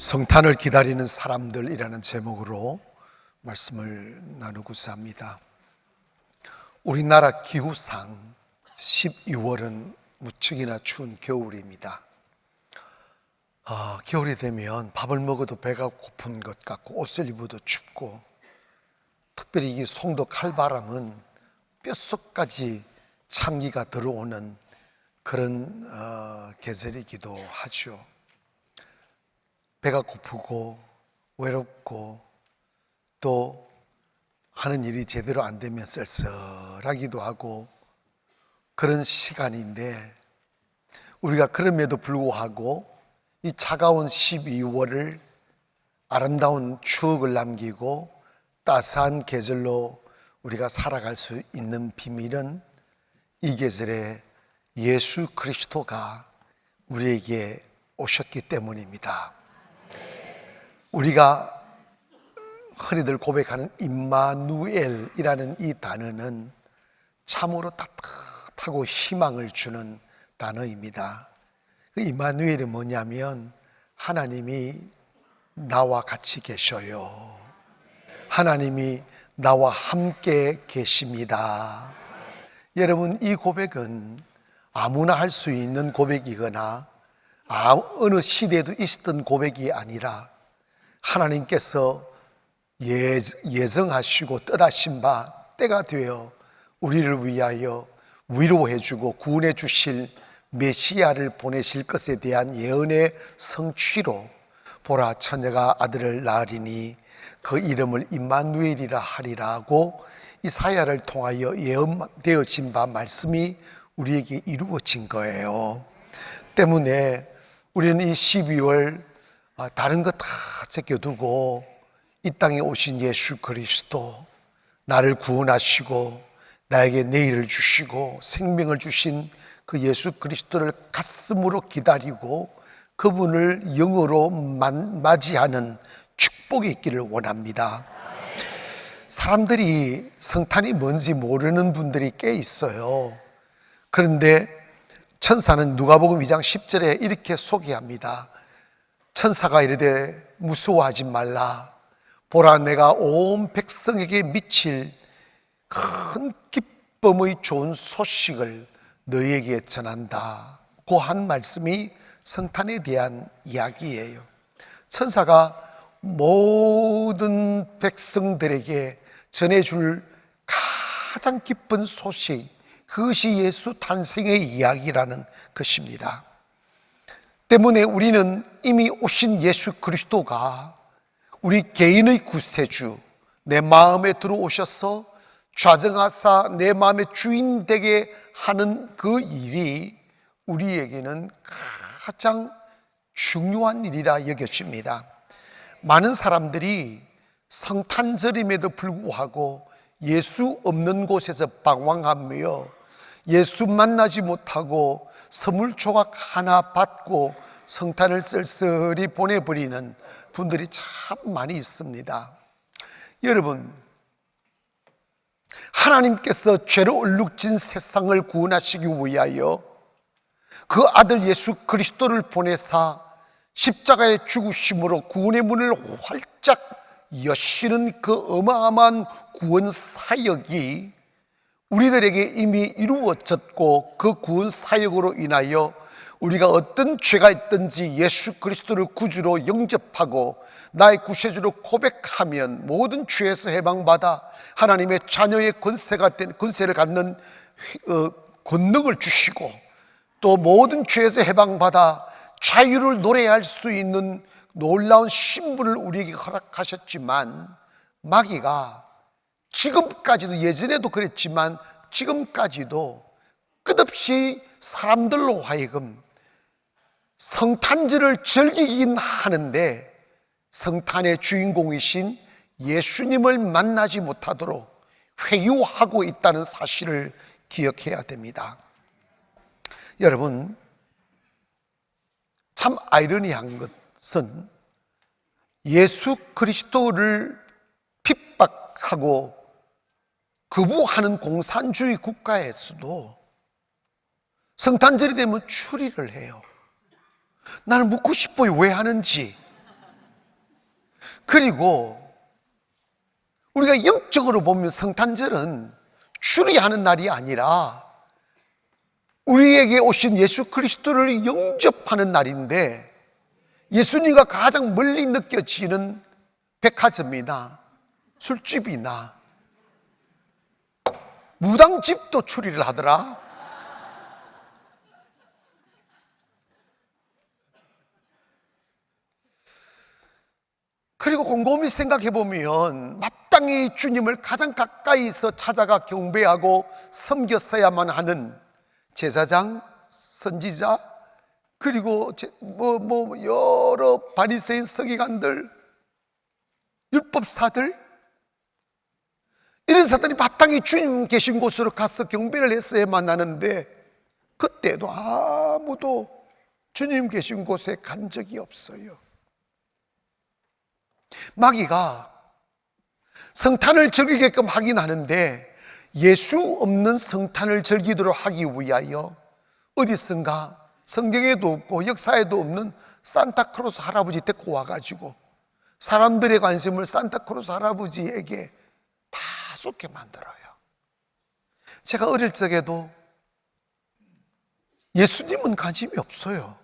성탄을 기다리는 사람들이라는 제목으로 말씀을 나누고자 합니다. 우리나라 기후상 12월은 무척이나 추운 겨울입니다. 겨울이 되면 밥을 먹어도 배가 고픈 것 같고 옷을 입어도 춥고, 특별히 이 송도 칼바람은 뼛속까지 찬기가 들어오는 그런 계절이기도 하죠. 배가 고프고 외롭고 또 하는 일이 제대로 안 되면 쓸쓸하기도 하고 그런 시간인데, 우리가 그럼에도 불구하고 이 차가운 12월을 아름다운 추억을 남기고 따스한 계절로 우리가 살아갈 수 있는 비밀은 이 계절에 예수 그리스도가 우리에게 오셨기 때문입니다. 우리가 흔히들 고백하는 임마누엘이라는 이 단어는 참으로 따뜻하고 희망을 주는 단어입니다. 그 임마누엘이 뭐냐면 하나님이 나와 같이 계셔요. 하나님이 나와 함께 계십니다. 여러분, 이 고백은 아무나 할 수 있는 고백이거나 어느 시대에도 있었던 고백이 아니라 하나님께서 예정하시고 뜻하신 바 때가 되어 우리를 위하여 위로해주고 구원해 주실 메시아를 보내실 것에 대한 예언의 성취로 보라, 처녀가 아들을 낳으리니 그 이름을 임마누엘이라 하리라고 이사야를 통하여 예언되어진 바 말씀이 우리에게 이루어진 거예요. 때문에 우리는 이 12월 다른 거 다 제껴두고 이 땅에 오신 예수 그리스도, 나를 구원하시고 나에게 내일을 주시고 생명을 주신 그 예수 그리스도를 가슴으로 기다리고 그분을 영으로 맞이하는 축복이 있기를 원합니다. 사람들이 성탄이 뭔지 모르는 분들이 꽤 있어요. 그런데 천사는 누가복음 2장 10절에 이렇게 소개합니다. 천사가 이르되 무서워하지 말라. 보라, 내가 온 백성에게 미칠 큰 기쁨의 좋은 소식을 너희에게 전한다. 그 한 말씀이 성탄에 대한 이야기예요. 천사가 모든 백성들에게 전해줄 가장 기쁜 소식, 그것이 예수 탄생의 이야기라는 것입니다. 때문에 우리는 이미 오신 예수 그리스도가 우리 개인의 구세주, 내 마음에 들어오셔서 좌정하사 내 마음의 주인 되게 하는 그 일이 우리에게는 가장 중요한 일이라 여겨집니다. 많은 사람들이 성탄절임에도 불구하고 예수 없는 곳에서 방황하며 예수 만나지 못하고 선물 조각 하나 받고 성탄을 쓸쓸히 보내버리는 분들이 참 많이 있습니다. 여러분, 하나님께서 죄로 얼룩진 세상을 구원하시기 위하여 그 아들 예수 그리스도를 보내사 십자가의 죽으심으로 구원의 문을 활짝 여시는 그 어마어마한 구원 사역이 우리들에게 이미 이루어졌고, 그 구원 사역으로 인하여 우리가 어떤 죄가 있든지 예수 그리스도를 구주로 영접하고 나의 구세주로 고백하면 모든 죄에서 해방받아 하나님의 자녀의 권세를 갖는 권능을 주시고, 또 모든 죄에서 해방받아 자유를 노래할 수 있는 놀라운 신분을 우리에게 허락하셨지만, 마귀가 지금까지도, 예전에도 그랬지만 지금까지도 끝없이 사람들로 하여금 성탄절을 즐기긴 하는데 성탄의 주인공이신 예수님을 만나지 못하도록 회유하고 있다는 사실을 기억해야 됩니다. 여러분, 참 아이러니한 것은 예수 그리스도를 핍박하고 거부하는 공산주의 국가에서도 성탄절이 되면 추리를 해요. 나는 묻고 싶어요. 왜 하는지. 그리고 우리가 영적으로 보면 성탄절은 추리하는 날이 아니라 우리에게 오신 예수 그리스도를 영접하는 날인데, 예수님과 가장 멀리 느껴지는 백화점이나 술집이나 무당집도 추리를 하더라. 그리고 곰곰이 생각해 보면 마땅히 주님을 가장 가까이서 찾아가 경배하고 섬겼어야만 하는 제사장, 선지자, 그리고 여러 바리새인, 서기관들, 율법사들, 이런 사람들이 마땅히 주님 계신 곳으로 가서 경배를 했어야만 하는데, 그때도 아무도 주님 계신 곳에 간 적이 없어요. 마귀가 성탄을 즐기게끔 하긴 하는데, 예수 없는 성탄을 즐기도록 하기 위하여 어디선가 성경에도 없고 역사에도 없는 산타크로스 할아버지 데리고 와가지고 사람들의 관심을 산타크로스 할아버지에게 다 쏟게 만들어요. 제가 어릴 적에도 예수님은 관심이 없어요.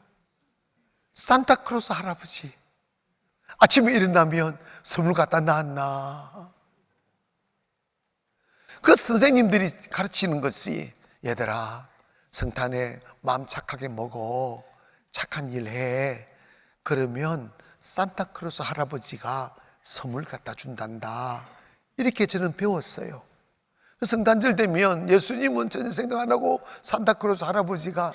산타크로스 할아버지, 아침에 일어나면 선물 갖다 놨나. 그 선생님들이 가르치는 것이, 얘들아, 성탄에 마음 착하게 먹어, 착한 일 해, 그러면 산타크로스 할아버지가 선물 갖다 준단다. 이렇게 저는 배웠어요. 성탄절 되면 예수님은 전혀 생각 안 하고 산타크로스 할아버지가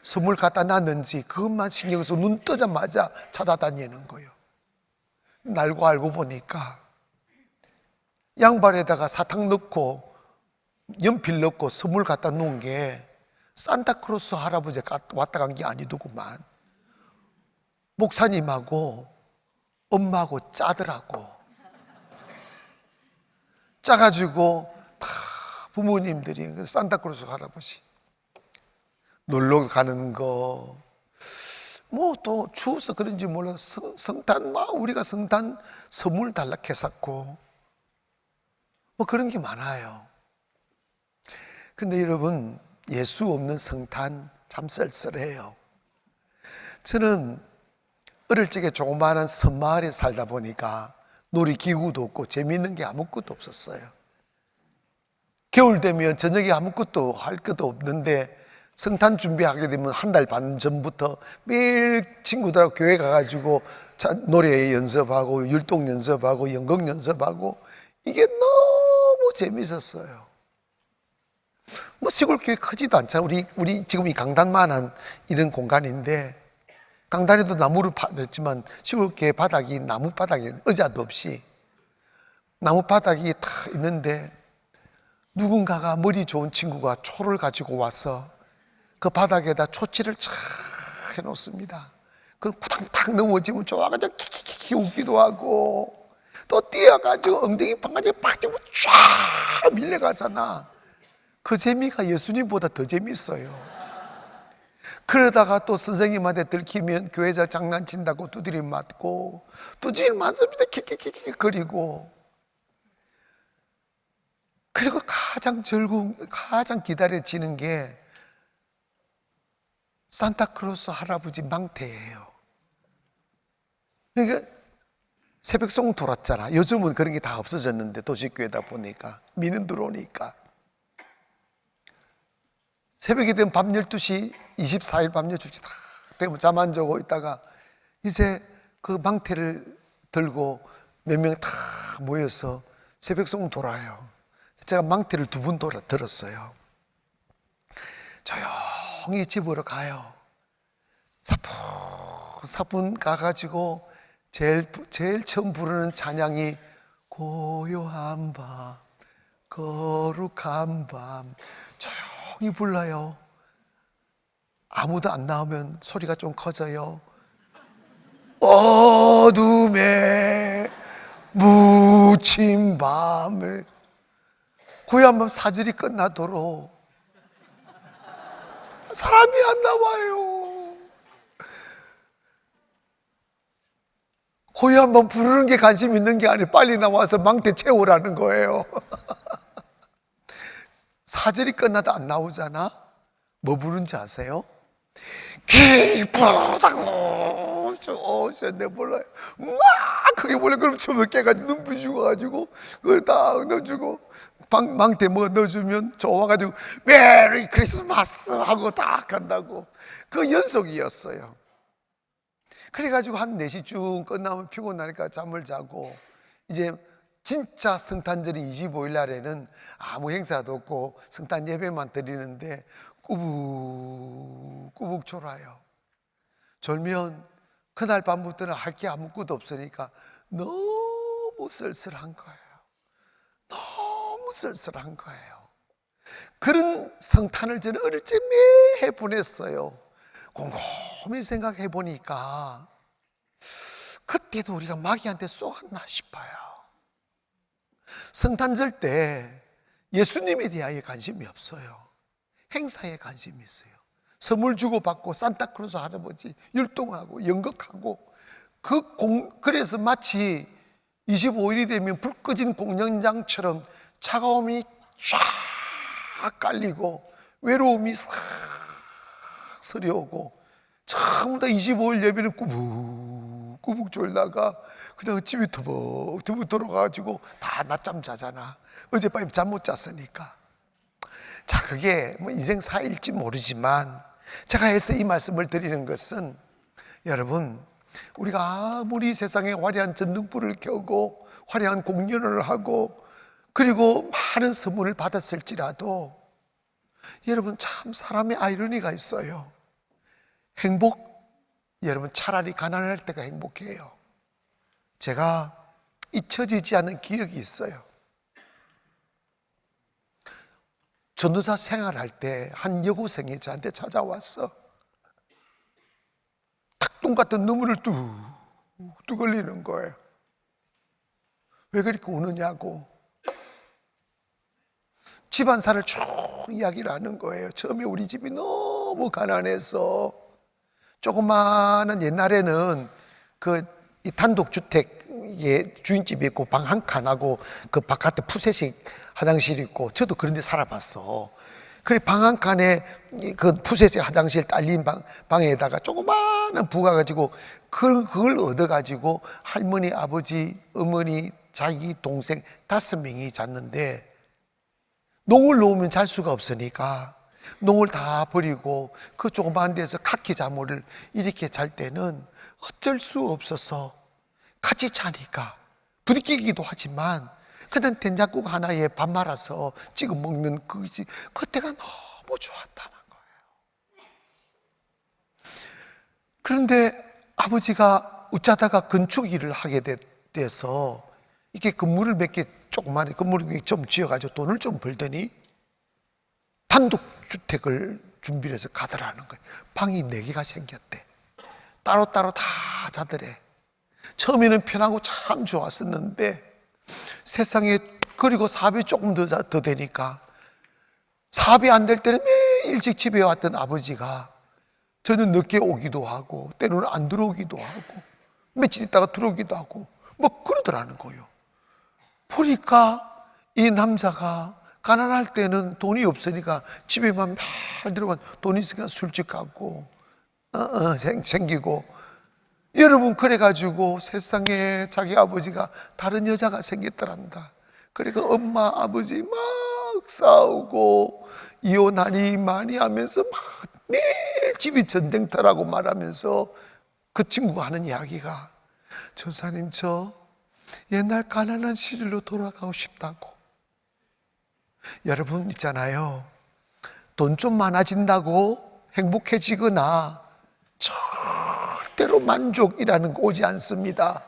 선물 갖다 놨는지 그것만 신경 써서 눈 뜨자마자 찾아다니는 거예요. 알고 보니까 양발에다가 사탕 넣고 연필 넣고 선물 갖다 놓은 게 산타크로스 할아버지가 왔다 간 게 아니더구만. 목사님하고 엄마하고 짜더라고. 짜가지고 다 부모님들이 산타크로스 할아버지 놀러 가는 거, 뭐 또 추워서 그런지 몰라 성탄, 막 우리가 성탄 선물 달라 해샀고 뭐 그런 게 많아요. 근데 여러분, 예수 없는 성탄 참 쓸쓸해요. 저는 어릴 적에 조그마한 섬마을에 살다 보니까 놀이기구도 없고 재미있는 게 아무것도 없었어요. 겨울 되면 저녁에 아무것도 할 것도 없는데 성탄 준비하게 되면 한 달 반 전부터 매일 친구들하고 교회 가가지고 노래 연습하고 율동 연습하고 연극 연습하고, 이게 너무 재밌었어요. 뭐 시골 교회 크지도 않잖아. 우리 지금 이 강단만한 이런 공간인데, 강단에도 나무를 냈지만 시골 교회 바닥이 나무 바닥이 의자도 없이 나무 바닥이 다 있는데, 누군가가 머리 좋은 친구가 초를 가지고 와서 그 바닥에다 초치를 착 해놓습니다. 그 탁탁 넘어지면 좋아가지고 키키키 웃기도 하고, 또 뛰어가지고 엉덩이 방아지 팍 쥐고 쫙 밀려가잖아. 그 재미가 예수님보다 더 재밌어요. 그러다가 또 선생님한테 들키면 교회에서 장난친다고 두드림 맞고, 두드림 맞습니다 키키키키 거리고. 그리고 가장 가장 기다려지는 게 산타크로스 할아버지 망태예요. 그러니까 새벽송 돌았잖아. 요즘은 그런 게 다 없어졌는데, 도시교회다 보니까 미는 들어오니까 새벽이 되면 밤 12시, 24일 밤 12시 다 되면 잠 안 자고 있다가 이제 그 망태를 들고 몇 명 다 모여서 새벽송 돌아요. 제가 망태를 2번 들었어요. 조용히 집으로 가요. 사뿐 가가지고 제일 처음 부르는 찬양이 고요한 밤, 거룩한 밤, 조용히 불러요. 아무도 안 나오면 소리가 좀 커져요. 어둠에 묻힌 밤을, 고요한 밤 4절이 끝나도록 사람이 안 나와요. 호요 한번 부르는 게 관심 있는 게 아니라 빨리 나와서 망태 채우라는 거예요. 사절이 끝나도 안 나오잖아. 뭐 부른지 아세요? 기쁘다고 내 몰라요. 막 그게 몰래 그럼 처음에 깨가지고 눈 부시고가지고 그걸 다 넣어주고 망태 뭐 넣어주면 좋아가지고 메리 크리스마스 하고 딱 간다고. 그 연속이었어요. 그래가지고 한 4시쯤 끝나면 피곤하니까 잠을 자고, 이제 진짜 성탄절이 25일 날에는 아무 행사도 없고 성탄 예배만 드리는데 꾸북꾸북 졸아요. 졸면 그날 밤부터는 할 게 아무것도 없으니까 너무 쓸쓸한 거예요. 너무 쓸쓸한 거예요. 그런 성탄을 저는 어릴 때 매해 보냈어요. 곰곰이 생각해 보니까 그때도 우리가 마귀한테 쏘았나 싶어요. 성탄절 때 예수님에 대하여 관심이 없어요. 행사에 관심이 있어요. 선물 주고받고 산타클로스 할아버지 율동하고 연극하고 그래서 마치 25일이 되면 불 꺼진 공연장처럼 차가움이 쫙 깔리고 외로움이 싹 서려오고 전부 다 25일 예배는 꾸북꾸북 졸다가 그냥 집에 터벅터벅 돌아가가지고 다 낮잠 자잖아. 어젯밤에 잠 못 잤으니까. 자, 그게 뭐 인생 사일지 모르지만 제가 해서 이 말씀을 드리는 것은, 여러분, 우리가 아무리 세상에 화려한 전등불을 켜고 화려한 공연을 하고 그리고 많은 선물을 받았을지라도 여러분, 참 사람의 아이러니가 있어요. 여러분, 차라리 가난할 때가 행복해요. 제가 잊혀지지 않는 기억이 있어요. 전도사 생활할 때 한 여고생이 저한테 찾아왔어. 닭똥 같은 눈물을 뚝뚝 흘리는 거예요. 왜 그렇게 우느냐고. 집안사를 쭉 이야기를 하는 거예요. 처음에 우리 집이 너무 가난해서, 조그마한 옛날에는 이 단독주택, 이게 주인집이 있고 방 한 칸하고 그 바깥에 푸세식 화장실이 있고, 저도 그런 데 살아봤어. 그래, 방 한 칸에 그 푸세식 화장실 딸린 방에다가 조그마한 부가 가지고 그걸 얻어가지고 할머니, 아버지, 어머니, 자기 동생 5명이 잤는데, 농을 놓으면 잘 수가 없으니까 농을 다 버리고 그 조그마한 데서 카키 잠을 이렇게 잘 때는 어쩔 수 없어서 같이 자니까 부딪히기도 하지만 그냥 된장국 하나에 밥 말아서 찍어 먹는 그것이 그때가 너무 좋았다는 거예요. 그런데 아버지가 어쩌다가 건축 일을 하게 돼서 이렇게 건물을 몇 개, 조그마한 건물을 좀 지어가지고 돈을 좀 벌더니 단독주택을 준비를 해서 가더라는 거예요. 방이 4개가 생겼대. 따로따로 다 자더래. 처음에는 편하고 참 좋았었는데 세상에, 그리고 사업이 조금 더 되니까, 사업이 안 될 때는 매일 일찍 집에 왔던 아버지가 저는 늦게 오기도 하고 때로는 안 들어오기도 하고 며칠 있다가 들어오기도 하고 뭐 그러더라는 거예요. 보니까 이 남자가 가난할 때는 돈이 없으니까 집에만 매일 들어가, 돈 있으니까 술집 가고 생기고. 여러분, 그래가지고 세상에 자기 아버지가 다른 여자가 생겼더란다. 그러니까 엄마 아버지 막 싸우고 이혼하니 많이 하면서 막 매일 집이 전쟁터라고 말하면서 그 친구가 하는 이야기가, 전사님, 저 옛날 가난한 시절로 돌아가고 싶다고. 여러분, 있잖아요, 돈 좀 많아진다고 행복해지거나 절대로 만족이라는 거 오지 않습니다.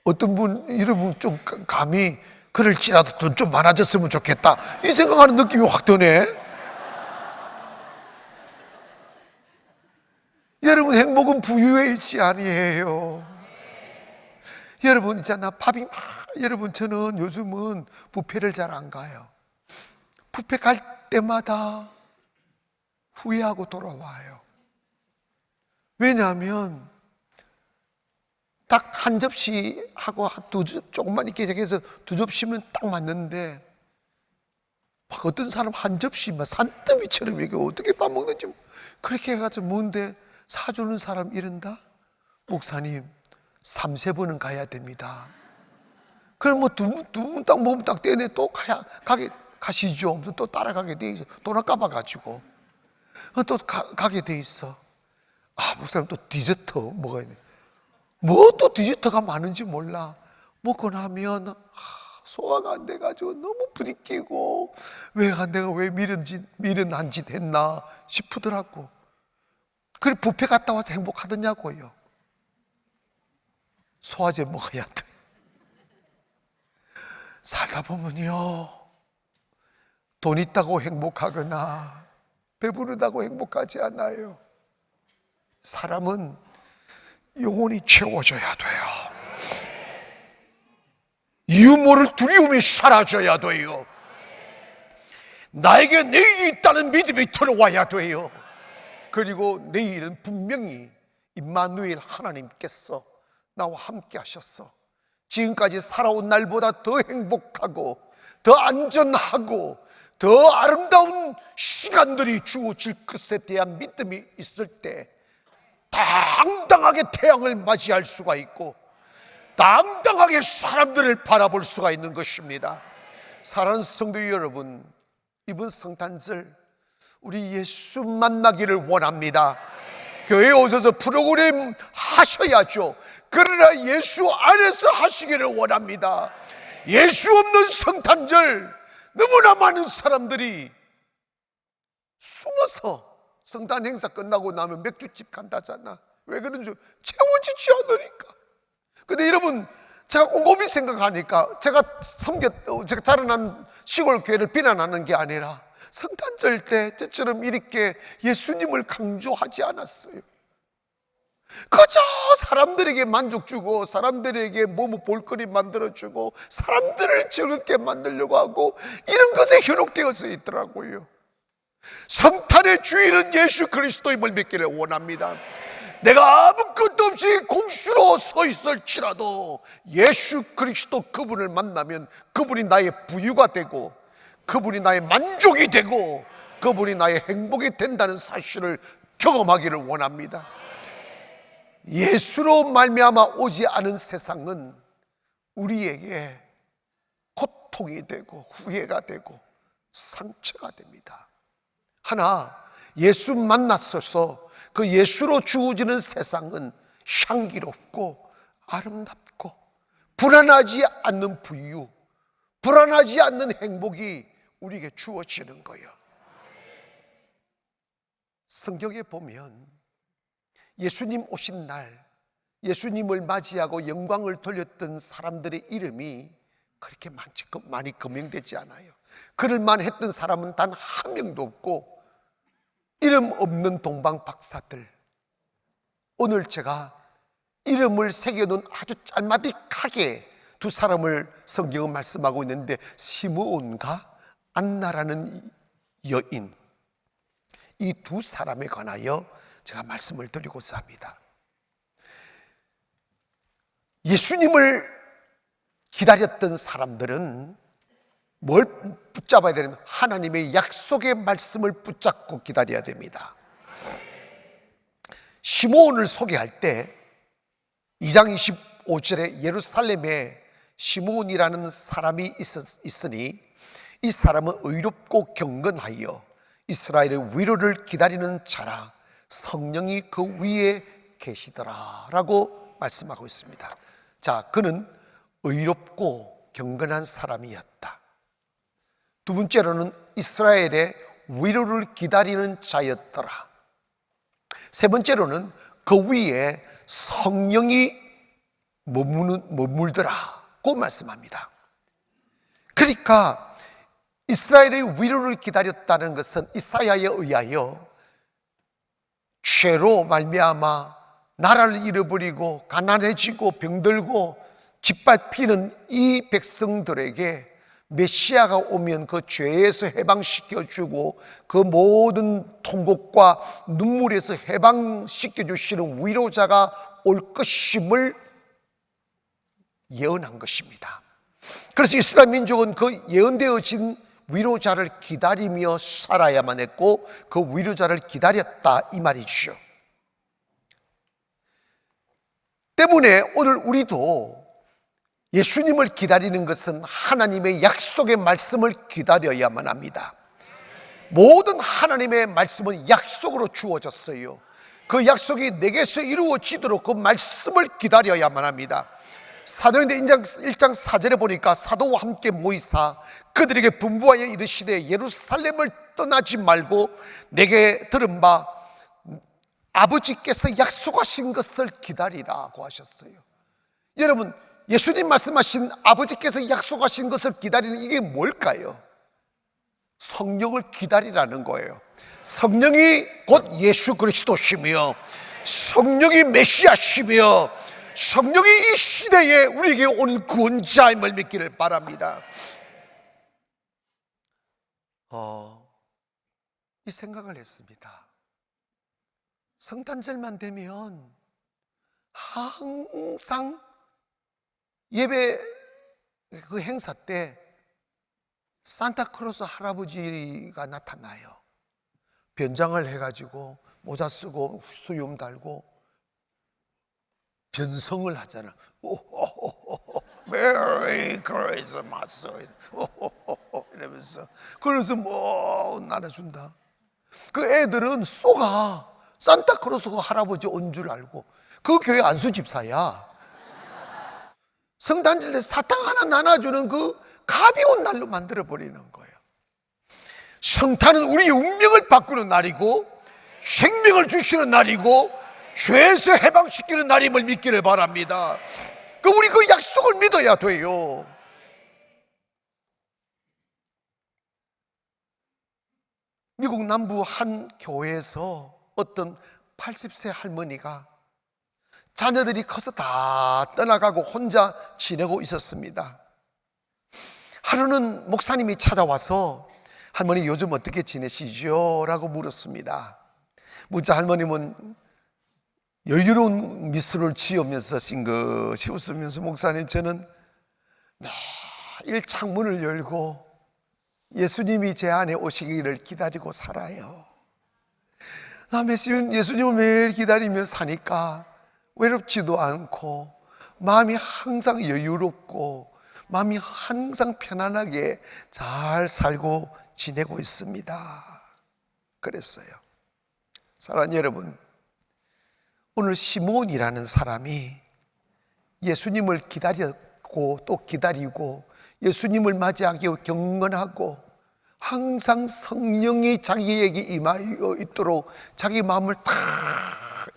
어떤 분, 여러분 좀 감히 그럴지라도 돈 좀 많아졌으면 좋겠다 이 생각하는 느낌이 확 드네. 여러분, 행복은 부유의 일치 아니에요. 여러분, 있잖아, 여러분, 저는 요즘은 뷔페를 잘 안 가요. 뷔페 갈 때마다 후회하고 돌아와요. 왜냐하면 딱 한 접시 하고 조금만 이렇게 해서 두 접시면 딱 맞는데, 막 어떤 사람 한 접시 막 산더미처럼 이게 어떻게 다 먹는지 그렇게 해가지고 먹는데, 사주는 사람 이른다? 목사님 3-4번은 가야 됩니다. 그럼 뭐 두 번 딱 먹으면 딱 되네. 또 가시죠. 또 따라가게 돼 있어. 돈 아까봐가지고 또 가게 돼 있어. 목사님 또 디저트 먹어야 돼. 뭐 또 디저트가 많은지 몰라. 먹고 나면 소화가 안 돼가지고 너무 부딪히고, 내가 왜 미련한 짓 했나 싶더라고. 그래 뷔페 갔다 와서 행복하더냐고요. 소화제 먹어야 돼. 살다 보면요, 돈 있다고 행복하거나 배부르다고 행복하지 않아요. 사람은 영혼이 채워져야 돼요. 이유 모를 두려움이 사라져야 돼요. 나에게 내일이 있다는 믿음이 들어와야 돼요. 그리고 내일은 분명히 임마누엘 하나님께서 나와 함께 하셨어. 지금까지 살아온 날보다 더 행복하고 더 안전하고 더 아름다운 시간들이 주어질 것에 대한 믿음이 있을 때 당당하게 태양을 맞이할 수가 있고 당당하게 사람들을 바라볼 수가 있는 것입니다. 사랑하는 성도 여러분, 이번 성탄절 우리 예수 만나기를 원합니다. 교회에 오셔서 프로그램 하셔야죠. 그러나 예수 안에서 하시기를 원합니다. 예수 없는 성탄절, 너무나 많은 사람들이 숨어서 성탄 행사 끝나고 나면 맥주집 간다잖아. 왜 그런지 채워지지 않으니까. 근데 여러분, 제가 곰곰이 생각하니까 제가 자라난 시골 교회를 비난하는 게 아니라 성탄절 때 저처럼 이렇게 예수님을 강조하지 않았어요. 그저 사람들에게 만족 주고 사람들에게 볼거리 만들어주고 사람들을 즐겁게 만들려고 하고 이런 것에 현혹되어서 있더라고요. 성탄의 주인은 예수 그리스도임을 믿기를 원합니다. 내가 아무것도 없이 공수로 서 있을지라도 예수 그리스도 그분을 만나면 그분이 나의 부유가 되고 그분이 나의 만족이 되고 그분이 나의 행복이 된다는 사실을 경험하기를 원합니다. 예수로 말미암아 오지 않은 세상은 우리에게 고통이 되고 후회가 되고 상처가 됩니다. 하나, 예수 만났어서 그 예수로 주어지는 세상은 향기롭고 아름답고 불안하지 않는 부유, 불안하지 않는 행복이 우리에게 주어지는 거예요. 성경에 보면 예수님 오신 날 예수님을 맞이하고 영광을 돌렸던 사람들의 이름이 그렇게 많이 거명되지 않아요. 그럴만 했던 사람은 단 한 명도 없고 이름 없는 동방 박사들, 오늘 제가 이름을 새겨놓은 아주 짤막하게 두 사람을 성경은 말씀하고 있는데, 시므온과 안나라는 여인, 이 두 사람에 관하여 제가 말씀을 드리고자 합니다. 예수님을 기다렸던 사람들은 뭘 붙잡아야 되는, 하나님의 약속의 말씀을 붙잡고 기다려야 됩니다. 시므온을 소개할 때 2장 25절에 예루살렘에 시므온이라는 사람이 있으니 이 사람은 의롭고 경건하여 이스라엘의 위로를 기다리는 자라 성령이 그 위에 계시더라 라고 말씀하고 있습니다. 자, 그는 의롭고 경건한 사람이었다. 두 번째로는 이스라엘의 위로를 기다리는 자였더라. 세 번째로는 그 위에 성령이 머물더라고 말씀합니다. 그러니까 이스라엘의 위로를 기다렸다는 것은 이사야에 의하여 죄로 말미암아 나라를 잃어버리고 가난해지고 병들고 짓밟히는 이 백성들에게 메시아가 오면 그 죄에서 해방시켜주고 그 모든 통곡과 눈물에서 해방시켜주시는 위로자가 올 것임을 예언한 것입니다. 그래서 이스라엘 민족은 그 예언되어진 위로자를 기다리며 살아야만 했고 그 위로자를 기다렸다 이 말이죠. 때문에 오늘 우리도 예수님을 기다리는 것은 하나님의 약속의 말씀을 기다려야만 합니다. 모든 하나님의 말씀은 약속으로 주어졌어요. 그 약속이 내게서 이루어지도록 그 말씀을 기다려야만 합니다. 사도행전 1장 4절에 보니까 사도와 함께 모이사 그들에게 분부하여 이르시되 예루살렘을 떠나지 말고 내게 들은 바 아버지께서 약속하신 것을 기다리라고 하셨어요. 여러분, 예수님 말씀하신 아버지께서 약속하신 것을 기다리는 이게 뭘까요? 성령을 기다리라는 거예요. 성령이 곧 예수 그리스도시며 성령이 메시아시며 성령이 이 시대에 우리에게 오는 구원자임을 믿기를 바랍니다. 이 생각을 했습니다. 성탄절만 되면 항상 예배 그 행사 때 산타크로스 할아버지가 나타나요. 변장을 해가지고 모자 쓰고 수염 달고 변성을 하잖아. 메리 크리스마스 이러면서 그러면서 뭐 나눠준다. 그 애들은 쏘가 산타크로스가 할아버지 온 줄 알고 그 교회 안수 집사야. 성탄절 때 사탕 하나 나눠주는 그 가벼운 날로 만들어버리는 거예요. 성탄은 우리의 운명을 바꾸는 날이고 생명을 주시는 날이고 죄에서 해방시키는 날임을 믿기를 바랍니다. 우리 그 약속을 믿어야 돼요. 미국 남부 한 교회에서 어떤 80세 할머니가 자녀들이 커서 다 떠나가고 혼자 지내고 있었습니다. 하루는 목사님이 찾아와서 할머니 요즘 어떻게 지내시죠? 라고 물었습니다. 묻자 할머님은 여유로운 미소를 지으면서 싱긋이 웃으면서 목사님 저는 매일 창문을 열고 예수님이 제 안에 오시기를 기다리고 살아요. 나 예수님을 매일 기다리며 사니까 외롭지도 않고 마음이 항상 여유롭고 마음이 항상 편안하게 잘 살고 지내고 있습니다. 그랬어요. 사랑하는 여러분, 오늘 시몬이라는 사람이 예수님을 기다렸고 또 기다리고 예수님을 맞이하기 경건하고 항상 성령이 자기에게 임하여 있도록 자기 마음을 다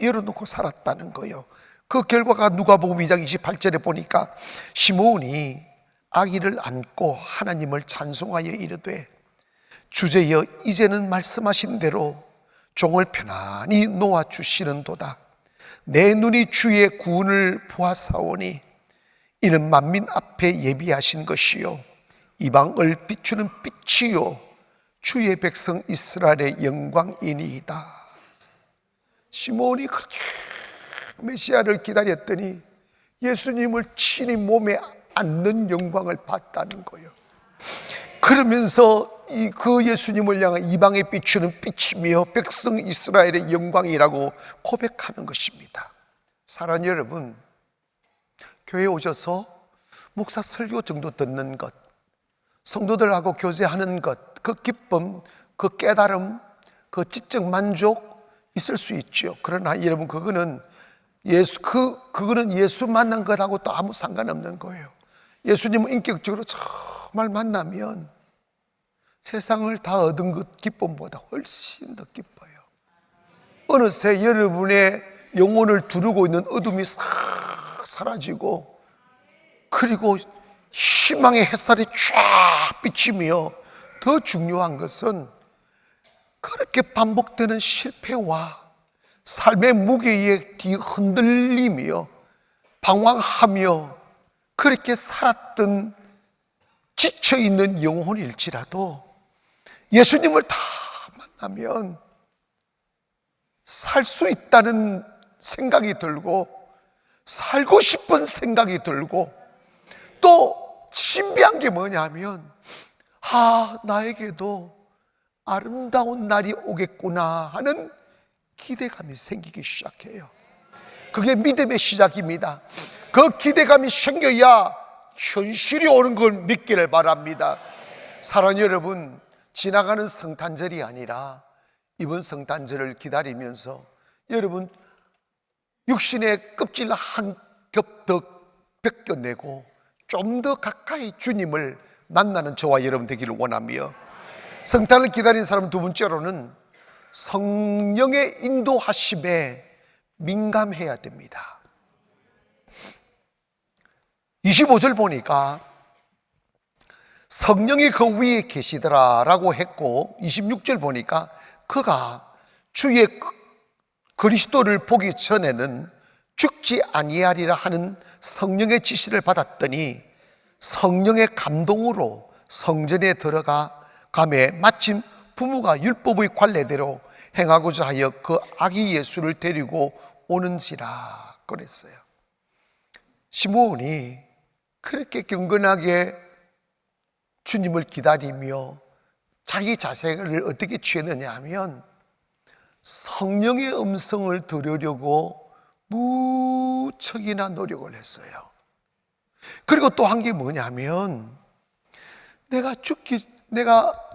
열어놓고 살았다는 거예요. 그 결과가 누가복음 2장 28절에 보니까 시몬이 아기를 안고 하나님을 찬송하여 이르되 주제여 이제는 말씀하신 대로 종을 편안히 놓아주시는도다. 내 눈이 주의 구원을 보아사오니 이는 만민 앞에 예비하신 것이요 이방을 비추는 빛이요 주의 백성 이스라엘의 영광이니이다. 시몬이 그렇게 메시아를 기다렸더니 예수님을 친히 몸에 안는 영광을 봤다는 거예요. 그러면서 그 예수님을 향한 이방에 비추는 빛이며 백성 이스라엘의 영광이라고 고백하는 것입니다. 사랑하는 여러분, 교회에 오셔서 목사 설교 정도 듣는 것, 성도들하고 교제하는 것, 그 기쁨, 그 깨달음, 그 지적 만족 있을 수 있죠. 그러나 여러분 그거는 예수 만난 것하고 또 아무 상관없는 거예요. 예수님을 인격적으로 정말 만나면 세상을 다 얻은 그 기쁨보다 훨씬 더 기뻐요. 어느새 여러분의 영혼을 두르고 있는 어둠이 싹 사라지고 그리고 희망의 햇살이 쫙 비치며 더 중요한 것은 그렇게 반복되는 실패와 삶의 무게에 흔들리며 방황하며 그렇게 살았던 지쳐있는 영혼일지라도 예수님을 다 만나면 살 수 있다는 생각이 들고 살고 싶은 생각이 들고 또 신비한 게 뭐냐면 나에게도 아름다운 날이 오겠구나 하는 기대감이 생기기 시작해요. 그게 믿음의 시작입니다. 그 기대감이 생겨야 현실이 오는 걸 믿기를 바랍니다. 사랑하는 여러분, 지나가는 성탄절이 아니라 이번 성탄절을 기다리면서 여러분 육신의 껍질 한 겹 더 벗겨내고 좀 더 가까이 주님을 만나는 저와 여러분 되기를 원하며, 성탄을 기다리는 사람 두 번째로는 성령의 인도하심에 민감해야 됩니다. 25절 보니까 성령이 그 위에 계시더라 라고 했고, 26절 보니까 그가 주의 그리스도를 보기 전에는 죽지 아니하리라 하는 성령의 지시를 받았더니 성령의 감동으로 성전에 들어가매 마침 부모가 율법의 관례대로 행하고자 하여 그 아기 예수를 데리고 오는지라 그랬어요. 시므온이 그렇게 경건하게 주님을 기다리며 자기 자세를 어떻게 취했느냐 하면 성령의 음성을 들으려고 무척이나 노력을 했어요. 그리고 또 한 게 뭐냐면 내가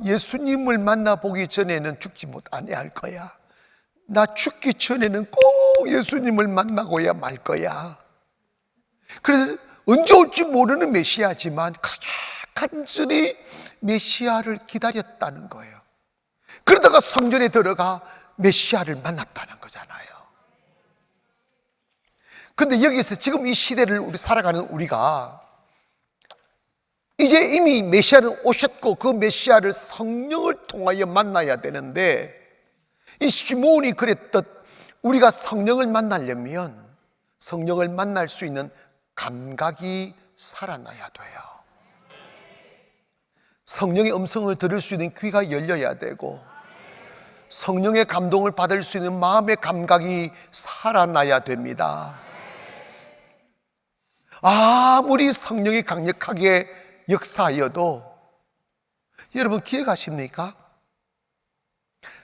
예수님을 만나보기 전에는 죽지 아니할 거야. 나 죽기 전에는 꼭 예수님을 만나고야 말 거야. 그래서 언제 올지 모르는 메시아지만 간절히 메시아를 기다렸다는 거예요. 그러다가 성전에 들어가 메시아를 만났다는 거잖아요. 근데 여기서 지금 이 시대를 우리 살아가는 우리가 이제 이미 메시아는 오셨고 그 메시아를 성령을 통하여 만나야 되는데, 이 시므온이 그랬듯 우리가 성령을 만나려면 성령을 만날 수 있는 감각이 살아나야 돼요. 성령의 음성을 들을 수 있는 귀가 열려야 되고, 성령의 감동을 받을 수 있는 마음의 감각이 살아나야 됩니다. 아무리 성령이 강력하게 역사하여도 여러분 기억하십니까?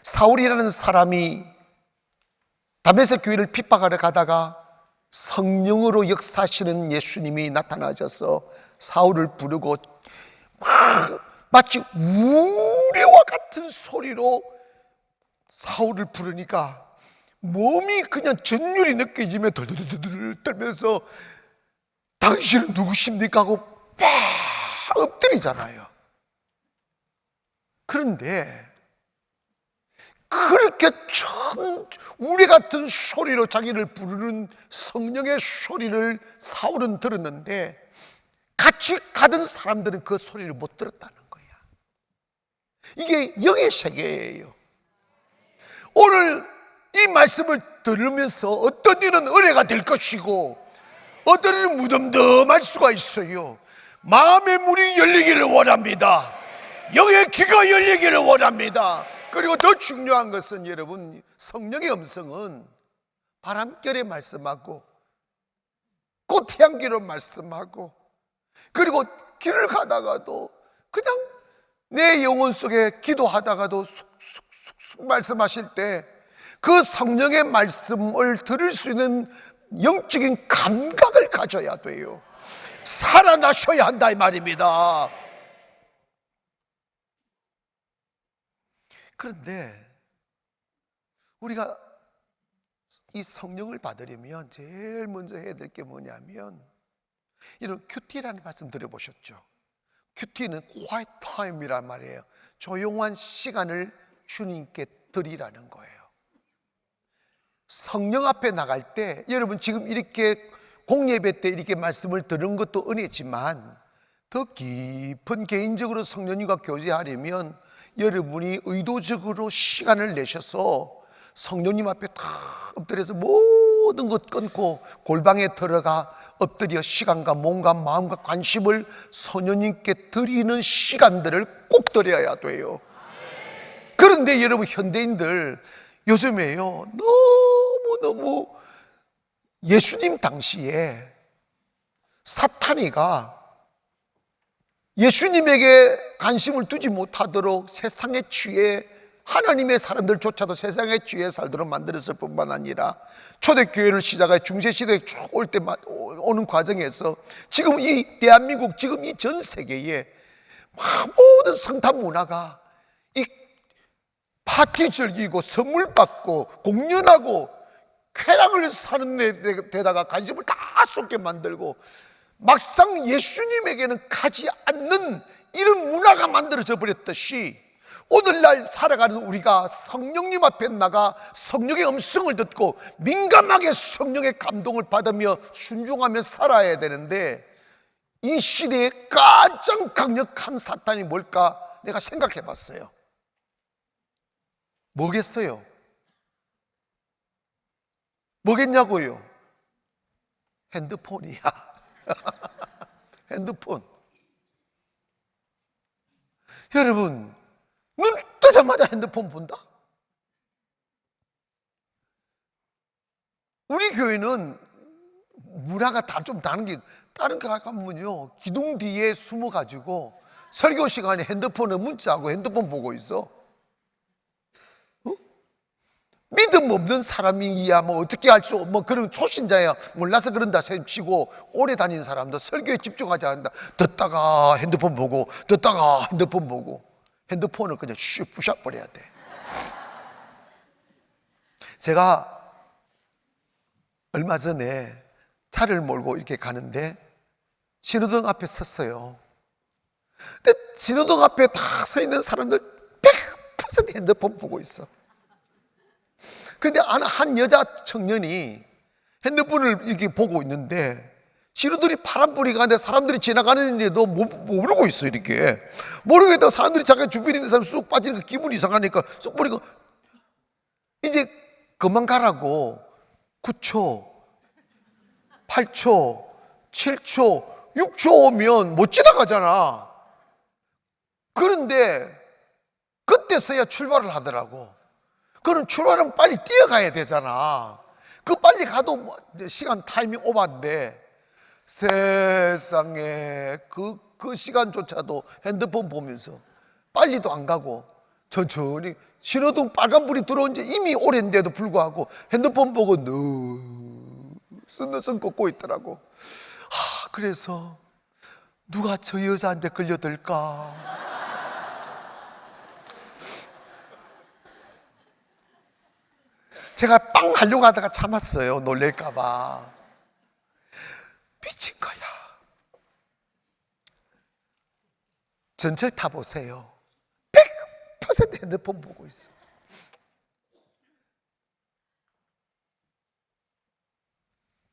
사울이라는 사람이 다메섹 교회를 핍박하러 가다가 성령으로 역사하시는 예수님이 나타나셔서 사울을 부르고 마치 우레와 같은 소리로 사울을 부르니까 몸이 그냥 전율이 느껴지며 덜덜덜 떨면서 당신은 누구십니까? 하고 빡 엎드리잖아요. 그런데 그렇게 참 우리 같은 소리로 자기를 부르는 성령의 소리를 사울은 들었는데 같이 가던 사람들은 그 소리를 못 들었다는 거야. 이게 영의 세계예요. 오늘 이 말씀을 들으면서 어떤 일은 은혜가 될 것이고 어떤 일은 무덤덤할 수가 있어요. 마음의 문이 열리기를 원합니다. 영의 귀가 열리기를 원합니다. 그리고 더 중요한 것은 여러분, 성령의 음성은 바람결에 말씀하고 꽃향기로 말씀하고, 그리고 길을 가다가도 그냥 내 영혼 속에 기도하다가도 쑥쑥쑥쑥 말씀하실 때 그 성령의 말씀을 들을 수 있는 영적인 감각을 가져야 돼요. 살아나셔야 한다 이 말입니다. 그런데 우리가 이 성령을 받으려면 제일 먼저 해야 될 게 뭐냐면, 이런 큐티라는 말씀 들어보셨죠? 큐티는 quiet time이란 말이에요. 조용한 시간을 주님께 드리라는 거예요. 성령 앞에 나갈 때 여러분 지금 이렇게 공예배 때 이렇게 말씀을 들은 것도 은혜지만 더 깊은 개인적으로 성령님과 교제하려면 여러분이 의도적으로 시간을 내셔서 성령님 앞에 다 엎드려서 모든 것 끊고 골방에 들어가 엎드려 시간과 몸과 마음과 관심을 성령님께 드리는 시간들을 꼭 드려야 돼요. 그런데 여러분 현대인들 요즘에요 너무 예수님 당시에 사탄이가 예수님에게 관심을 두지 못하도록 세상에 취해 하나님의 사람들조차도 세상에 취해 살도록 만들었을 뿐만 아니라 초대교회를 시작해 중세시대에 쭉 올 때 오는 과정에서 지금 이 대한민국, 지금 이 전 세계에 모든 성탄 문화가 이 파티 즐기고 선물 받고 공연하고 쾌락을 사는 데다가 관심을 다 쏟게 만들고 막상 예수님에게는 가지 않는 이런 문화가 만들어져 버렸듯이 오늘날 살아가는 우리가 성령님 앞에 나가 성령의 음성을 듣고 민감하게 성령의 감동을 받으며 순종하며 살아야 되는데, 이 시대에 가장 강력한 사탄이 뭘까 내가 생각해 봤어요. 뭐겠어요? 뭐겠냐고요? 핸드폰이야. 핸드폰. 여러분, 눈 뜨자마자 핸드폰 본다? 우리 교회는 문화가 다 좀 다른 게, 다른 거 가면요 기둥 뒤에 숨어가지고 설교 시간에 핸드폰에 문자하고 핸드폰 보고 있어. 믿음 없는 사람이야 뭐 어떻게 할 수, 뭐 그런 초신자야 몰라서 그런다 셈치고 오래 다닌 사람도 설교에 집중하지 않는다. 듣다가 핸드폰 보고 듣다가 핸드폰 보고, 핸드폰을 그냥 슉 부셔버려야 돼. 제가 얼마 전에 차를 몰고 이렇게 가는데 신호등 앞에 섰어요. 근데 신호등 앞에 다 서 있는 사람들 100% 핸드폰 보고 있어. 근데 한 여자 청년이 핸드폰을 이렇게 보고 있는데 신호등이 파란불이 가는데 사람들이 지나가는데도 모르고 있어. 이렇게 모르고 있다가 사람들이 잠깐 주변에 있는 사람 쑥 빠지니까 기분이 이상하니까 쑥 보니까 이제 그만 가라고 9초 8초 7초 6초 오면 못 지나가잖아. 그런데 그때서야 출발을 하더라고. 그럼 출발은 빨리 뛰어가야 되잖아. 그 빨리 가도 시간 타이밍 오버인데 세상에 그 시간조차도 핸드폰 보면서 빨리도 안 가고 천천히 신호등 빨간불이 들어온 지 이미 오랜데도 불구하고 핸드폰 보고 느슨느슨 걷고 있더라고. 그래서 누가 저 여자한테 걸려들까? 제가 빵 하려고 하다가 참았어요. 놀랄까봐. 미친 거야. 전철 타보세요. 100% 핸드폰 보고 있어.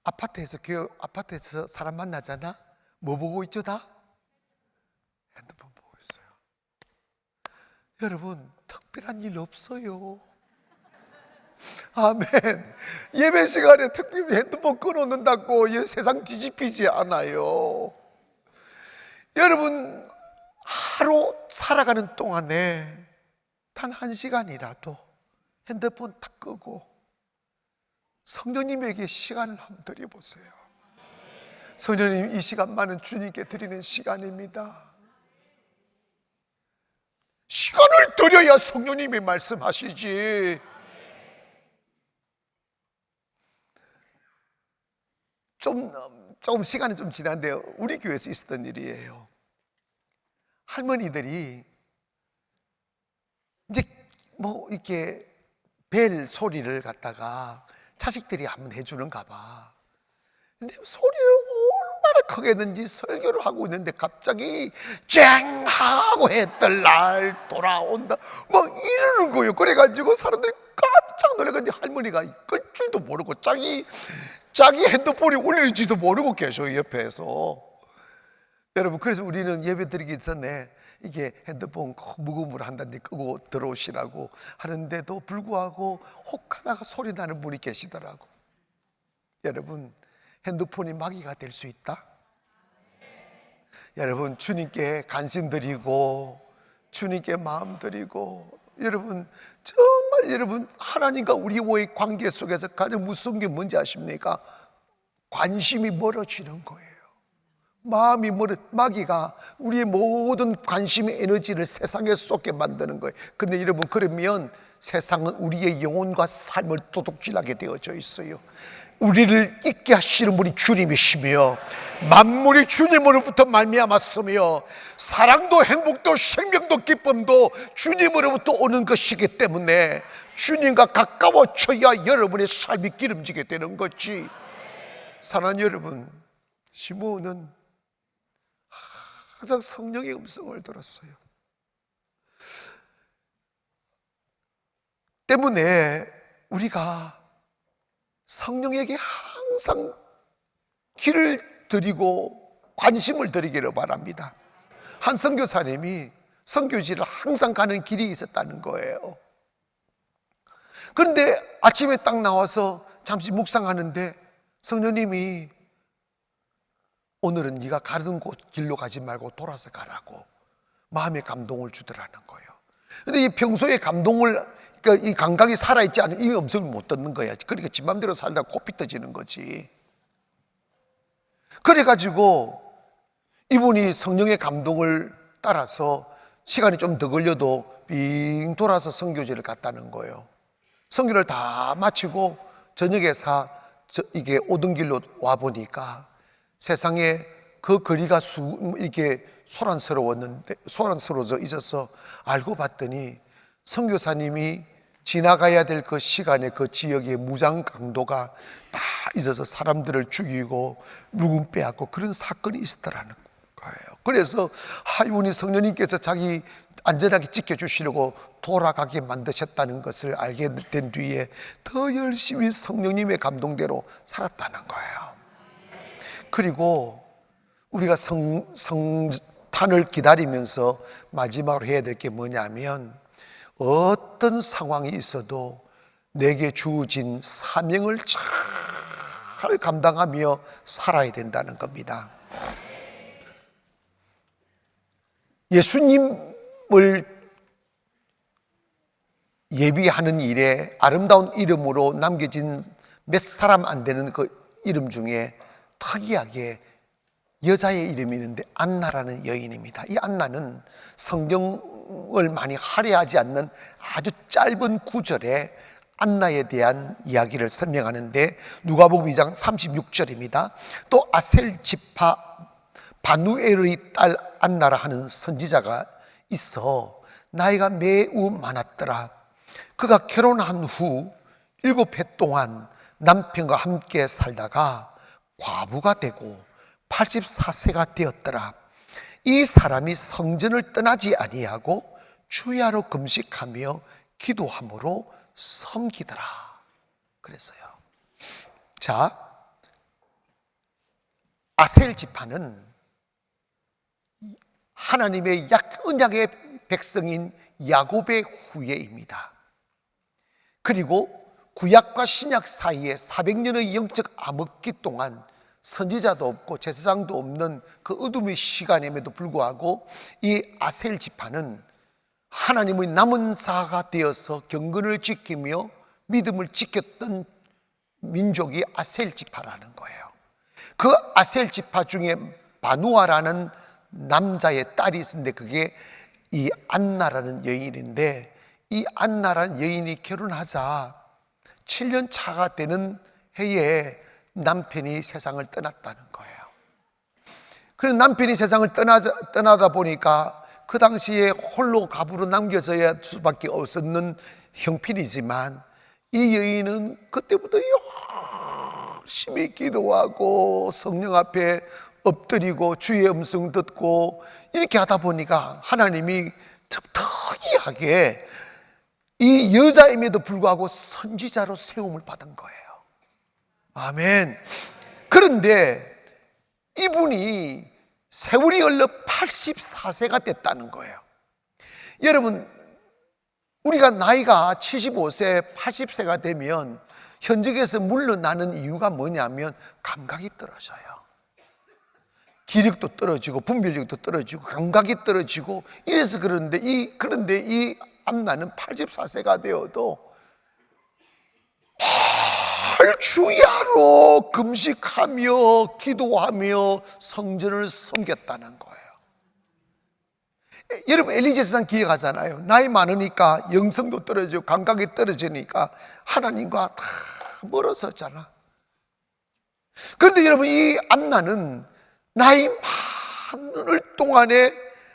아파트에서 사람 만나잖아. 뭐 보고 있죠 다? 핸드폰 보고 있어요. 여러분, 특별한 일 없어요. 아멘. 예배 시간에 특별히 핸드폰 끊어놓는다고 세상 뒤집히지 않아요. 여러분, 하루 살아가는 동안에 단 1시간이라도 핸드폰 탁 끄고 성령님에게 시간을 한번 드려보세요. 성령님, 이 시간만은 주님께 드리는 시간입니다. 시간을 드려야 성령님이 말씀하시지. 조금 시간이 좀 지난데요, 우리 교회에서 있었던 일이에요. 할머니들이 이제 뭐 이렇게 벨 소리를 갖다가 자식들이 한번 해주는가 봐. 근데 소리를 얼마나 크게 했는지 설교를 하고 있는데 갑자기 쨍 하고 했더날 돌아온다 막 이러는 거예요. 그래가지고 사람들이 깜짝 놀라가지고 할머니가 끌 줄도 모르고 자기 핸드폰이 울리는지도 모르고 계셔요, 옆에서. 여러분, 그래서 우리는 예배 드리기 전에 이게 핸드폰 무음으로 한 단지 끄고 들어오시라고 하는데도 불구하고 혹하다가 소리 나는 분이 계시더라고. 여러분, 핸드폰이 마귀가 될 수 있다? 여러분, 주님께 관심 드리고 주님께 마음 드리고, 여러분 정말 여러분 하나님과 우리와의 관계 속에서 가장 무서운 게 뭔지 아십니까? 관심이 멀어지는 거예요. 마귀가 우리의 모든 관심의 에너지를 세상에 쏟게 만드는 거예요. 그런데 여러분, 그러면 세상은 우리의 영혼과 삶을 도둑질하게 되어져 있어요. 우리를 있게 하시는 분이 주님이시며 만물이 주님으로부터 말미암았으며 사랑도 행복도 생명도 기쁨도 주님으로부터 오는 것이기 때문에 주님과 가까워져야 여러분의 삶이 기름지게 되는 거지. 사랑하는 여러분, 시므온은 항상 성령의 음성을 들었어요. 때문에 우리가 성령에게 항상 길을 드리고 관심을 드리기를 바랍니다. 한 선교사님이 선교지를 항상 가는 길이 있었다는 거예요. 그런데 아침에 딱 나와서 잠시 묵상하는데 성령님이 오늘은 네가 가는 곳 길로 가지 말고 돌아서 가라고 마음의 감동을 주더라는 거예요. 그런데 이 평소에 감동을, 그러니까 이 감각이 살아있지 않으면 이 음성을 못 듣는 거야. 그러니까 지 맘대로 살다가 코피 터지는 거지. 그래가지고 이분이 성령의 감동을 따라서 시간이 좀 더 걸려도 빙 돌아서 선교지를 갔다는 거예요. 선교를 다 마치고 저녁에 이게 오던 길로 와 보니까 세상에 그 거리가 이렇게 소란스러워져 있어서 알고 봤더니 선교사님이 지나가야 될 그 시간에 그 지역의 무장 강도가 다 있어서 사람들을 죽이고 묵은 빼앗고 그런 사건이 있었더라는 거예요. 그래서 이분이 성령님께서 자기 안전하게 지켜주시려고 돌아가게 만드셨다는 것을 알게 된 뒤에 더 열심히 성령님의 감동대로 살았다는 거예요. 그리고 우리가 성탄을 기다리면서 마지막으로 해야 될 게 뭐냐면 어떤 상황이 있어도 내게 주어진 사명을 잘 감당하며 살아야 된다는 겁니다. 예수님을 예비하는 일에 아름다운 이름으로 남겨진 몇 사람 안 되는 그 이름 중에 특이하게 여자의 이름이 있는데 안나라는 여인입니다. 이 안나는 성경을 많이 할애하지 않는 아주 짧은 구절에 안나에 대한 이야기를 설명하는데 누가복음 2장 36절입니다. 또 아셀 지파 바누엘의 딸 안나라 하는 선지자가 있어 나이가 매우 많았더라. 그가 결혼한 후 7해 동안 남편과 함께 살다가 과부가 되고 84세가 되었더라. 이 사람이 성전을 떠나지 아니하고 주야로 금식하며 기도함으로 섬기더라. 그랬어요. 자, 아셀 지파는 하나님의 언약의 백성인 야곱의 후예입니다. 그리고 구약과 신약 사이에 400년의 영적 암흑기 동안 선지자도 없고 제사장도 없는 그 어둠의 시간임에도 불구하고 이 아셀 지파는 하나님의 남은 자가 되어서 경건을 지키며 믿음을 지켰던 민족이 아셀 지파라는 거예요. 그 아셀 지파 중에 바누아라는 남자의 딸이 있었는데 그게 이 안나라는 여인인데 이 안나라는 여인이 결혼하자 7년 차가 되는 해에 남편이 세상을 떠났다는 거예요. 그래서 남편이 세상을 떠나다 보니까 그 당시에 홀로 가부로 남겨져야 수밖에 없었는 형편이지만 이 여인은 그때부터 열심히 기도하고 성령 앞에 엎드리고 주의 음성 듣고 이렇게 하다 보니까 하나님이 특이하게 이 여자임에도 불구하고 선지자로 세움을 받은 거예요. 아멘. 그런데 이분이 세월이 흘러 84세가 됐다는 거예요. 여러분, 우리가 나이가 75세, 80세가 되면 현직에서 물러나는 이유가 뭐냐면 감각이 떨어져요. 기력도 떨어지고 분별력도 떨어지고 감각이 떨어지고 이래서 그런데 이 안나는 84세가 되어도 주야로 금식하며 기도하며 성전을 섬겼다는 거예요. 여러분 엘리제 세상 기억하잖아요. 나이 많으니까 영성도 떨어지고 감각이 떨어지니까 하나님과 다 멀어졌잖아. 그런데 여러분 이 안나는 나이 많을 동안에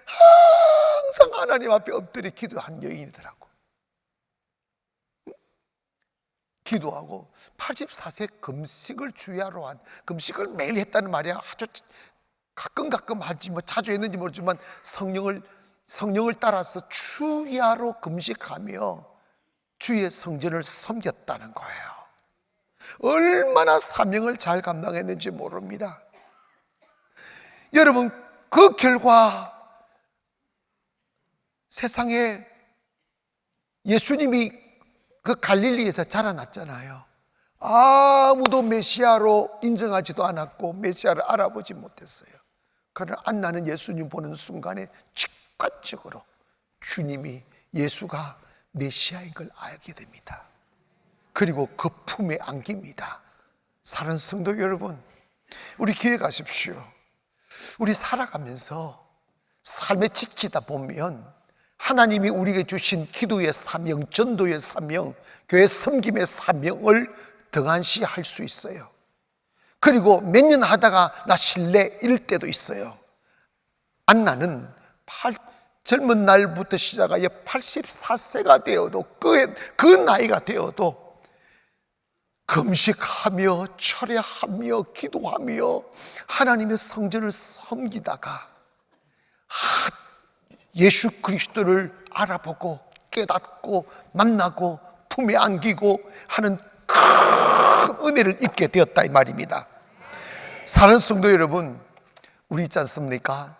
항상 하나님 앞에 엎드려 기도한 여인이더라고. 기도하고 84세 금식을 주야로 한, 금식을 매일 했다는 말이야. 아주 가끔 하지 뭐 자주 했는지 모르지만 성령을 따라서 주야로 금식하며 주의 성전을 섬겼다는 거예요. 얼마나 사명을 잘 감당했는지 모릅니다. 여러분 그 결과 세상에 예수님이 그 갈릴리에서 자라났잖아요. 아무도 메시아로 인정하지도 않았고 메시아를 알아보지 못했어요. 그러나 안나는 예수님 보는 순간에 직관적으로 주님이 예수가 메시아인 걸 알게 됩니다. 그리고 그 품에 안깁니다. 사랑하는 성도 여러분, 우리 기억하십시오. 우리 살아가면서 삶에 지치다 보면 하나님이 우리에게 주신 기도의 사명, 전도의 사명, 교회 섬김의 사명을 등한시할 수 있어요. 그리고 몇 년 하다가 나 실례 이럴 때도 있어요. 안나는 젊은 날부터 시작하여 84세가 되어도 그 나이가 되어도 금식하며 철회하며 기도하며 하나님의 성전을 섬기다가 예수 그리스도를 알아보고 깨닫고 만나고 품에 안기고 하는 큰 은혜를 입게 되었다 이 말입니다. 사랑하는 성도 여러분, 우리 있지 않습니까?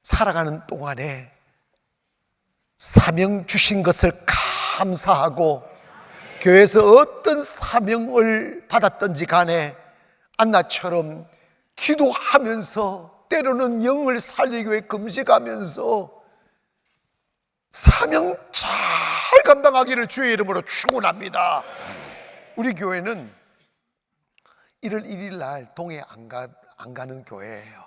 살아가는 동안에 사명 주신 것을 감사하고 교회에서 어떤 사명을 받았던지 간에 안나처럼 기도하면서 때로는 영을 살리기 위해 금식하면서 사명 잘 감당하기를 주의 이름으로 축원합니다. 우리 교회는 1월 1일 날 동해 안 가는 교회예요.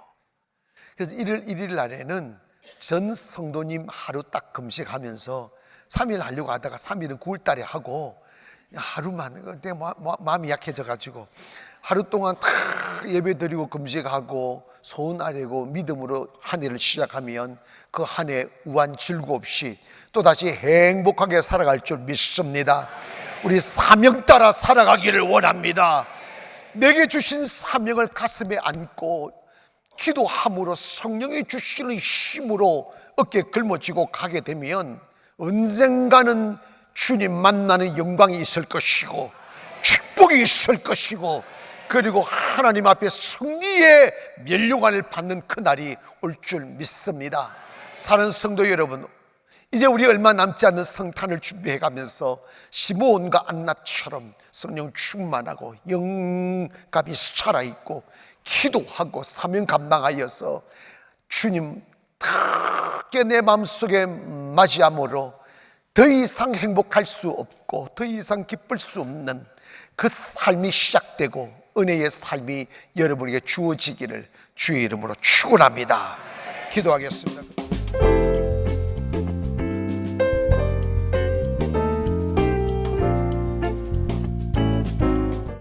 그래서 1월 1일 날에는 전 성도님 하루 딱 금식하면서 3일 하려고 하다가 3일은 9월 달에 하고 하루만 내 마음이 약해져가지고 하루 동안 다 예배드리고 금식하고 소원 아뢰고 믿음으로 한 해를 시작하면 그 한 해 우한 질구 없이 또다시 행복하게 살아갈 줄 믿습니다. 우리 사명 따라 살아가기를 원합니다. 내게 주신 사명을 가슴에 안고 기도함으로 성령이 주시는 힘으로 어깨에 걸머쥐고 가게 되면 언젠가는 주님 만나는 영광이 있을 것이고 축복이 있을 것이고 그리고 하나님 앞에 승리의 면류관을 받는 그날이 올 줄 믿습니다. 사는 성도 여러분, 이제 우리 얼마 남지 않는 성탄을 준비해가면서 시므온과 안나처럼 성령 충만하고 영감이 살아있고 기도하고 사명 감당하여서 주님 크게 내 마음속에 맞이함으로 더 이상 행복할 수 없고 더 이상 기쁠 수 없는 그 삶이 시작되고 은혜의 삶이 여러분에게 주어지기를 주의 이름으로 축원합니다. 기도하겠습니다.